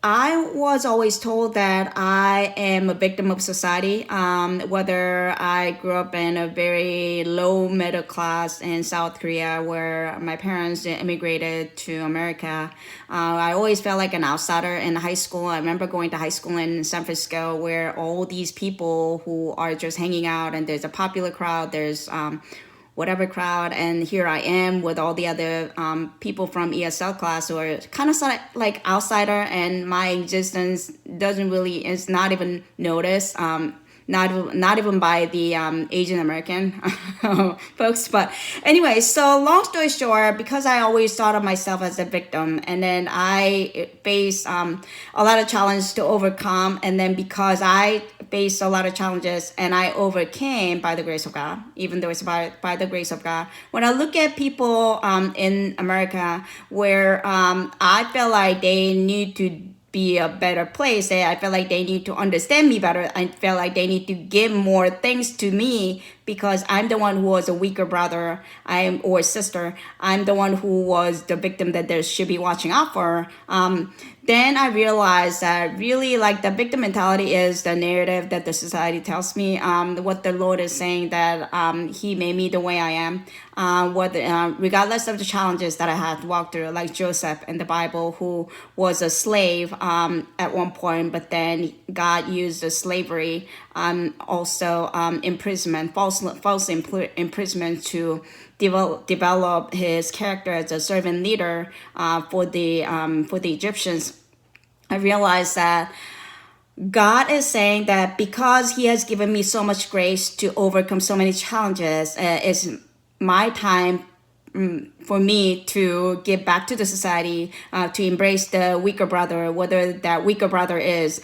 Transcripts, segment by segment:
I was always told that I am a victim of society. Whether I grew up in a very low middle class in South Korea, where my parents immigrated to America, I always felt like an outsider in high school. I remember going to high school in San Francisco, where all these people who are just hanging out, and there's a popular crowd. There's whatever crowd, and here I am with all the other people from ESL class who are kind of like outsider, and my existence doesn't really is not even noticed. Not even by the Asian American folks. But anyway, so long story short, because I always thought of myself as a victim, and then I faced a lot of challenges to overcome, and then because I faced a lot of challenges and I overcame by the grace of God, even though it's by the grace of God. When I look at people in America where I feel like they need to be a better place. I feel like they need to understand me better. I feel like they need to give more things to me because I'm the one who was a weaker brother or sister. I'm the one who was the victim that they should be watching out for. Then I realized that really like the victim mentality is the narrative that the society tells me. What the Lord is saying that He made me the way I am. Regardless of the challenges that I had to walk through, like Joseph in the Bible, who was a slave at one point, but then God used the slavery, also imprisonment, false imprisonment to develop his character as a servant leader for the Egyptians. I realized that God is saying that because He has given me so much grace to overcome so many challenges, it's my time for me to give back to the society, to embrace the weaker brother, whether that weaker brother is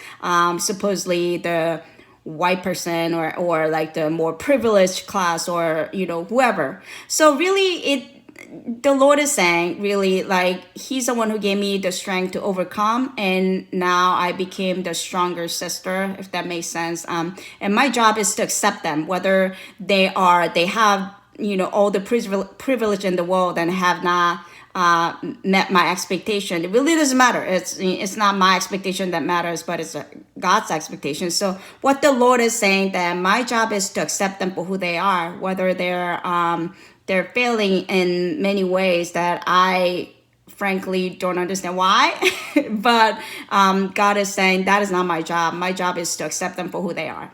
supposedly the white person or like the more privileged class or whoever. So really the Lord is saying really like He's the one who gave me the strength to overcome, and now I became the stronger sister, if that makes sense. And my job is to accept them, whether they have all the privilege in the world and have not met my expectation. It really doesn't matter. It's not my expectation that matters, but it's God's expectation. So what the Lord is saying, that my job is to accept them for who they are, whether they're failing in many ways that I frankly don't understand why. But God is saying that is not my job. My job is to accept them for who they are.